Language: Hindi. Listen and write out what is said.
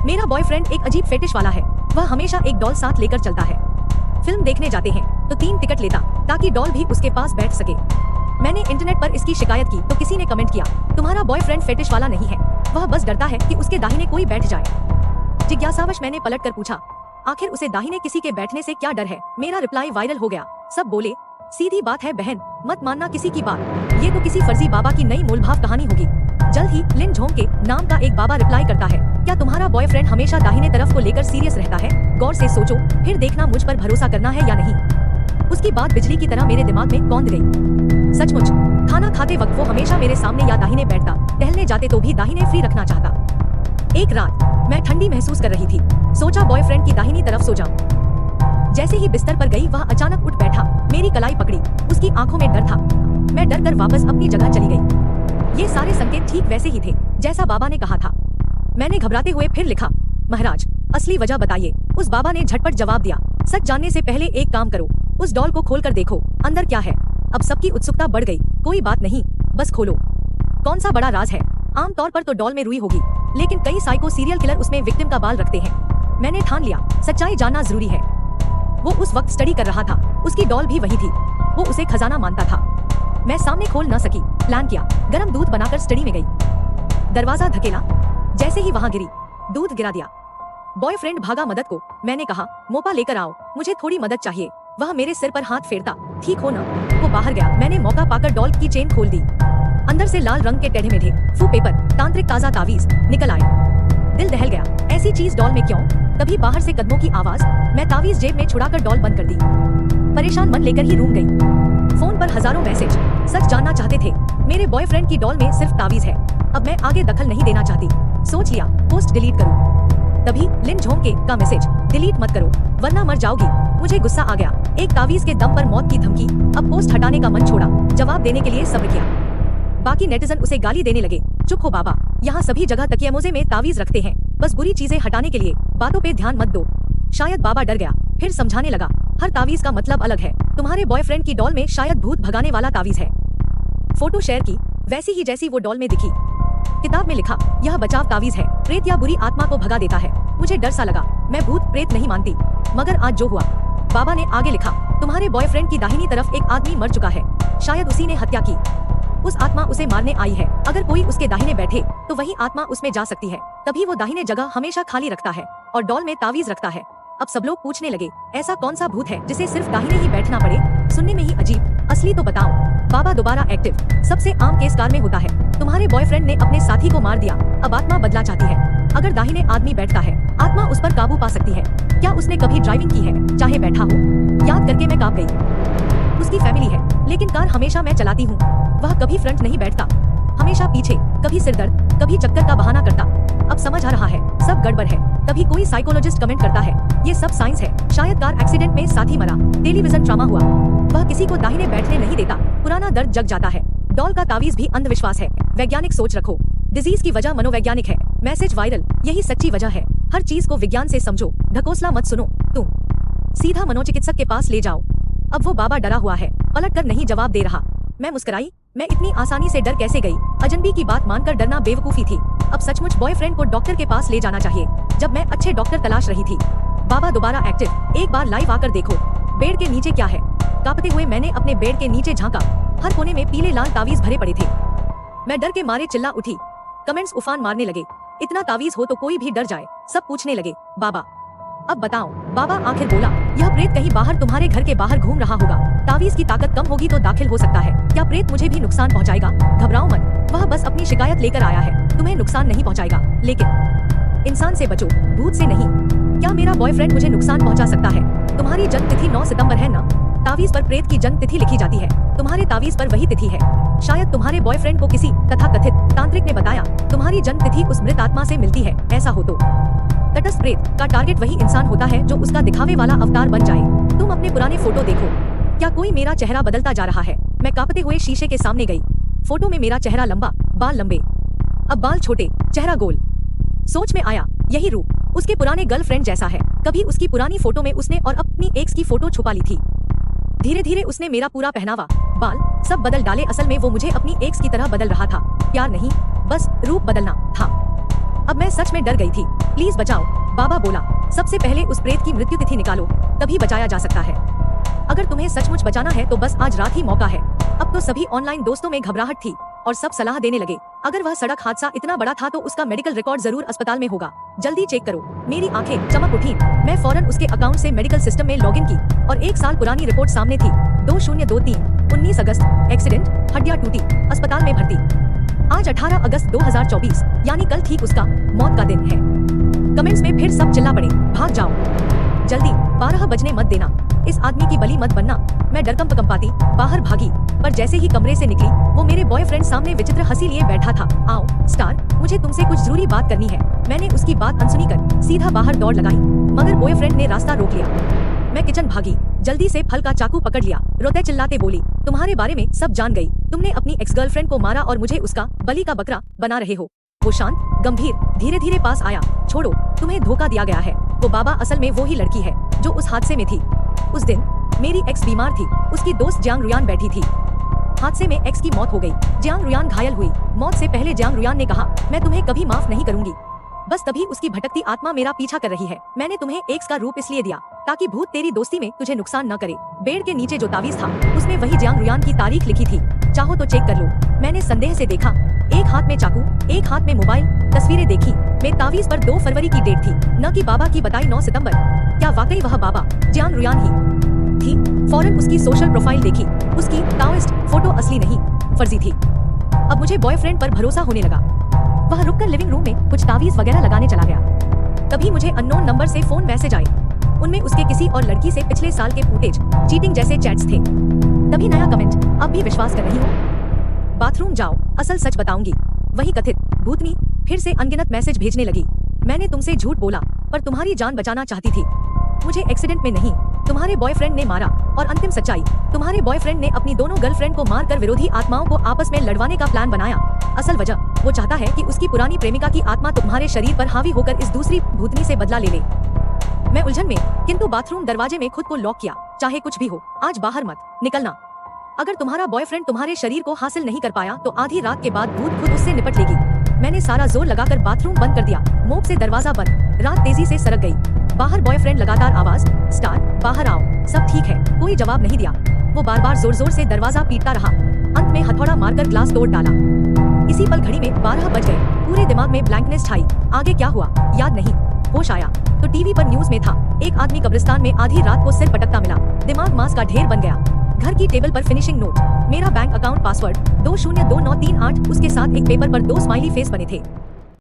मेरा बॉयफ्रेंड एक अजीब फेटिश वाला है। वह हमेशा एक डॉल साथ लेकर चलता है। फिल्म देखने जाते हैं तो 3 टिकट लेता ताकि डॉल भी उसके पास बैठ सके। मैंने इंटरनेट पर इसकी शिकायत की तो किसी ने कमेंट किया, तुम्हारा बॉयफ्रेंड फेटिश वाला नहीं है, वह बस डरता है कि उसके दाहिने कोई बैठ जाए। जिज्ञासावश मैंने पलट कर पूछा, आखिर उसे दाहिने किसी के बैठने से क्या डर है? मेरा रिप्लाई वायरल हो गया। सब बोले, सीधी बात है बहन, मत मानना किसी की बात, ये तो किसी फर्जी बाबा की नई मोलभाव कहानी होगी। जल्द ही लिन झोंके नाम का एक बाबा रिप्लाई करता है, क्या तुम्हारा बॉयफ्रेंड हमेशा दाहिने तरफ को लेकर सीरियस रहता है? गौर से सोचो, फिर देखना मुझ पर भरोसा करना है या नहीं। उसकी बात बिजली की तरह मेरे दिमाग में कौंध गई। सचमुच खाना खाते वक्त वो हमेशा मेरे सामने या दाहिने बैठता, टहलने जाते तो भी दाहिने फ्री रखना चाहता। एक रात मैं ठंडी महसूस कर रही थी, सोचा बॉयफ्रेंड की दाहिनी तरफ सो जाऊं। जैसे ही बिस्तर पर गई वह अचानक उठ बैठा, मेरी कलाई पकड़ी, उसकी आंखों में डर था। मैं डर कर वापस अपनी जगह चली गई। ये सारे संकेत ठीक वैसे ही थे जैसा बाबा ने कहा था। मैंने घबराते हुए फिर लिखा, महाराज असली वजह बताइए। उस बाबा ने झटपट जवाब दिया, सच जानने से पहले एक काम करो, उस डॉल को खोल कर देखो अंदर क्या है। अब सबकी उत्सुकता बढ़ गई। कोई बात नहीं, बस खोलो। कौन सा बड़ा राज है? आमतौर पर तो डॉल में रुई होगी, लेकिन कई साइको सीरियल किलर उसमें विक्टिम का बाल रखते हैं। मैंने ठान लिया, सच्चाई जानना जरूरी है। वो उस वक्त स्टडी कर रहा था, उसकी डॉल भी वही थी, वो उसे खजाना मानता था। मैं सामने खोल न सकी, प्लान किया, गरम दूध बनाकर स्टडी में गई। दरवाजा धकेला, जैसे ही वहां गिरी, दूध गिरा दिया। बॉयफ्रेंड भागा मदद को। मैंने कहा, मोपा लेकर आओ, मुझे थोड़ी मदद चाहिए। वह मेरे सिर पर हाथ फेरता, ठीक हो ना? वो बाहर गया। मैंने मौका पाकर डॉल की चेन खोल दी। अंदर से लाल रंग के टेढ़े में थे फू पेपर, तांत्रिक ताजा तावीज निकल आए। दिल दहल गया, ऐसी चीज डॉल में क्यों? तभी बाहर से कदमों की आवाज। मैं तावीज जेब में छुड़ाकर डॉल बंद कर दी। परेशान मन लेकर ही रूम गई। फोन पर हजारों मैसेज, सच जानना चाहते थे। मेरे बॉयफ्रेंड की डॉल में सिर्फ तावीज है। अब मैं आगे दखल नहीं देना चाहती। सोच लिया, पोस्ट डिलीट करूं। तभी लिन झोंके का मैसेज, डिलीट मत करो वरना मर जाओगी। मुझे गुस्सा आ गया, एक तावीज के दम पर मौत की धमकी। अब पोस्ट हटाने का मन छोड़ा, जवाब देने के लिए सब्र किया। बाकी नेटिजन उसे गाली देने लगे, चुप हो बाबा, यहाँ सभी जगह तकिया मोजे में तावीज रखते हैं, बस बुरी चीजें हटाने के लिए, बातों पे ध्यान मत दो। शायद बाबा डर गया, फिर समझाने लगा, हर तावीज का मतलब अलग है। तुम्हारे बॉयफ्रेंड की डॉल में शायद भूत भगाने वाला तावीज है। फोटो शेयर की, वैसी ही जैसी वो डॉल में दिखी। किताब में लिखा, यह बचाव तावीज है, प्रेत या बुरी आत्मा को भगा देता है। मुझे डर सा लगा, मैं भूत प्रेत नहीं मानती, मगर आज जो हुआ। बाबा ने आगे लिखा, तुम्हारे बॉयफ्रेंड की दाहिनी तरफ एक आदमी मर चुका है, शायद उसी ने हत्या की। उस आत्मा उसे मारने आई है। अगर कोई उसके दाहिने बैठे तो वही आत्मा उसमें जा सकती है, तभी वो दाहिने जगह हमेशा खाली रखता है और डॉल में तावीज रखता है। अब सब लोग पूछने लगे, ऐसा कौन सा भूत है जिसे सिर्फ दाहिने ही बैठना पड़े? सुनने में ही अजीब, असली तो बताओ। बाबा दोबारा एक्टिव, सबसे आम केस कार में होता है। तुम्हारे बॉयफ्रेंड ने अपने साथी को मार दिया, अब आत्मा बदला चाहती है। अगर दाहिने आदमी बैठता है, आत्मा उस पर काबू पा सकती है। क्या उसने कभी ड्राइविंग की है, चाहे बैठा हो? याद करके मैं कांप गई। उसकी फैमिली है, लेकिन कार हमेशा मैं चलाती हूँ। वह कभी फ्रंट नहीं बैठता, हमेशा पीछे। कभी सिरदर्द, कभी चक्कर का बहाना करता। अब समझ आ रहा है, सब गड़बड़ है। तभी कोई साइकोलॉजिस्ट कमेंट करता है, ये सब साइंस है, शायद कार एक्सीडेंट में साथी मरा, टेलीविजन ट्रॉमा हुआ। वह किसी को दाहिने बैठने नहीं देता, पुराना दर्द जग जाता है। डॉल का तावीज भी अंधविश्वास है, वैज्ञानिक सोच रखो। डिजीज की वजह मनोवैज्ञानिक है, मैसेज वायरल, यही सच्ची वजह है। हर चीज को विज्ञान से समझो, ढकोसला मत सुनो। तुम सीधा मनोचिकित्सक के पास ले जाओ। अब वो बाबा डरा हुआ है, पलट कर नहीं जवाब दे रहा। मैं मुस्कुराई, मैं इतनी आसानी से डर कैसे गई? अजनबी की बात मानकर डरना बेवकूफी थी। अब सचमुच बॉयफ्रेंड को डॉक्टर के पास ले जाना चाहिए। जब मैं अच्छे डॉक्टर तलाश रही थी, बाबा दोबारा एक्टिव, एक बार लाइव आकर देखो। बेड के नीचे क्या है? कांपते हुए मैंने अपने बेड के नीचे झांका, हर कोने में पीले लाल तावीज भरे पड़े थे। मैं डर के मारे चिल्ला उठी। कमेंट्स उफान मारने लगे, इतना तावीज हो तो कोई भी डर जाए। सब पूछने लगे, बाबा अब बताओ। बाबा आखिर बोला, यह प्रेत कहीं बाहर तुम्हारे घर के बाहर घूम रहा होगा, तावीज की ताकत कम होगी तो दाखिल हो सकता है। क्या प्रेत मुझे भी नुकसान पहुंचाएगा? घबराओ मत, वह बस अपनी शिकायत लेकर आया है, तुम्हें नुकसान नहीं पहुंचाएगा। लेकिन इंसान से बचो, भूत से नहीं। क्या मेरा बॉयफ्रेंड मुझे नुकसान पहुंचा सकता है? तुम्हारी जन्म तिथि 9 सितंबर है ना? तावीज पर प्रेत की जन्म तिथि लिखी जाती है, तुम्हारे तावीज पर वही तिथि है। शायद तुम्हारे बॉयफ्रेंड को किसी तथाकथित तांत्रिक ने बताया, तुम्हारी जन्म तिथि उस मृत आत्मा से मिलती है। ऐसा हो तो तटस्थ प्रेत का टारगेट वही इंसान होता है जो उसका दिखावे वाला अवतार बन जाए। तुम अपने पुराने फोटो देखो, क्या कोई मेरा चेहरा बदलता जा रहा है? मैं कांपते हुए शीशे के सामने गई। फोटो में मेरा चेहरा लंबा, बाल लंबे, अब बाल छोटे, चेहरा गोल। सोच में आया, यही रूप उसके पुराने गर्लफ्रेंड जैसा है। कभी उसकी पुरानी फोटो में उसने और अपनी एक्स की फोटो छुपा ली थी। धीरे धीरे उसने मेरा पूरा पहनावा, बाल सब बदल डाले। असल में वो मुझे अपनी एक्स की तरह बदल रहा था। प्यार नहीं, बस रूप बदलना था। अब मैं सच में डर गई थी, प्लीज बचाओ। बाबा बोला, सबसे पहले उस प्रेत की मृत्यु तिथि निकालो, तभी बचाया जा सकता है। अगर तुम्हें सचमुच बचाना है तो बस आज रात ही मौका है। अब तो सभी ऑनलाइन दोस्तों में घबराहट थी और सब सलाह देने लगे, अगर वह सड़क हादसा इतना बड़ा था तो उसका मेडिकल रिकॉर्ड जरूर अस्पताल में होगा, जल्दी चेक करो। मेरी आंखें चमक उठी। मैं फौरन उसके अकाउंट से मेडिकल सिस्टम में लॉगिन की और 1 साल पुरानी रिपोर्ट सामने थी। 2023 19 अगस्त, एक्सीडेंट, हड्डियां टूटी, अस्पताल में भर्ती। आज 18 अगस्त 2024 यानी कल ठीक उसका मौत का दिन है। कमेंट्स में फिर सब चिल्ला पड़े, भाग जाओ जल्दी, 12 बजने मत देना, इस आदमी की बलि मत बनना। मैं डर कंपाती बाहर भागी, पर जैसे ही कमरे से निकली वो मेरे बॉयफ्रेंड सामने विचित्र हंसी लिए बैठा था। आओ स्टार, मुझे तुमसे कुछ जरूरी बात करनी है। मैंने उसकी बात अनसुनी कर सीधा बाहर दौड़ लगाई, मगर बॉयफ्रेंड ने रास्ता रोक लिया। मैं किचन भागी, जल्दी से फल का चाकू पकड़ लिया, रोते चिल्लाते बोली, तुम्हारे बारे में सब जान गई, तुमने अपनी एक्स गर्लफ्रेंड को मारा और मुझे उसका बलि का बकरा बना रहे हो। वो शांत गंभीर धीरे धीरे पास आया, छोड़ो, तुम्हें धोखा दिया गया है। वो बाबा असल में वो ही लड़की है जो उस हादसे में थी। उस दिन मेरी एक्स बीमार थी, उसकी दोस्त जियांग रुयान बैठी थी। हादसे में एक्स की मौत हो गई, जियांग रुयान घायल हुई। मौत से पहले जियांग रुयान ने कहा, मैं तुम्हें कभी माफ नहीं करूंगी। बस तभी उसकी भटकती आत्मा मेरा पीछा कर रही है। मैंने तुम्हें एक्स का रूप इसलिए दिया ताकि भूत तेरी दोस्ती में तुझे नुकसान न करे। बेड के नीचे जो तावीज था उसमें वही जियांग रुयान की तारीख लिखी थी, चाहो तो चेक कर लो। मैंने संदेह से देखा, एक हाथ में चाकू, एक हाथ में मोबाइल, तस्वीरें देखी। मैं तावीज पर 2 फरवरी की डेट थी, न कि बाबा की बताई 9 सितंबर। क्या वाकई वह बाबा जियांग रुयान ही थी? फौरन उसकी सोशल प्रोफाइल देखी, उसकी ताओइस्ट फोटो असली नहीं फर्जी थी। अब मुझे बॉयफ्रेंड पर भरोसा होने लगा। वह रुककर लिविंग रूम में कुछ तावीज वगैरह लगाने चला गया। तभी मुझे अननोन नंबर से फोन मैसेज आए, उनमें उसके किसी और लड़की से पिछले साल के फुटेज, चीटिंग जैसे चैट्स थे। तभी नया कमेंट, अब भी विश्वास कर रही हो? बाथरूम जाओ, असल सच बताऊंगी। वही कथित भूतनी फिर से अनगिनत मैसेज भेजने लगी। मैंने तुमसे झूठ बोला, पर तुम्हारी जान बचाना चाहती थी। मुझे एक्सीडेंट में नहीं, तुम्हारे बॉयफ्रेंड ने मारा। और अंतिम सच्चाई, तुम्हारे बॉयफ्रेंड ने अपनी दोनों गर्लफ्रेंड को मारकर विरोधी आत्माओं को आपस में लड़वाने का प्लान बनाया। असल वजह, वो चाहता है कि उसकी पुरानी प्रेमिका की आत्मा तुम्हारे शरीर पर हावी होकर इस दूसरी भूतनी से बदला ले ले। मैं उलझन में, किंतु बाथरूम दरवाजे में खुद को लॉक किया। चाहे कुछ भी हो, आज बाहर मत निकलना। अगर तुम्हारा बॉयफ्रेंड तुम्हारे शरीर को हासिल नहीं कर पाया तो आधी रात के बाद भूत खुद उससे निपट लेगी। मैंने सारा जोर लगाकर बाथरूम बंद कर दिया, मोप से दरवाजा बंद। रात तेजी से सरक गई। बाहर बॉयफ्रेंड लगातार आवाज, स्टार बाहर आओ, सब ठीक है। कोई जवाब नहीं दिया। वो बार बार जोर जोर से दरवाजा पीटता रहा। अंत में हथौड़ा मारकर ग्लास तोड़ डाला। इसी पल घड़ी में 12 बज गए। पूरे दिमाग में ब्लैंकनेस छाई। आगे क्या हुआ याद नहीं। होश आया तो टीवी पर न्यूज में था, एक आदमी कब्रिस्तान में आधी रात को सिर पटकता मिला। दिमाग मांस का ढेर बन गया। घर की टेबल पर फिनिशिंग नोट, मेरा बैंक अकाउंट पासवर्ड 202938, उसके साथ एक पेपर पर 2 स्माइली फेस बने थे।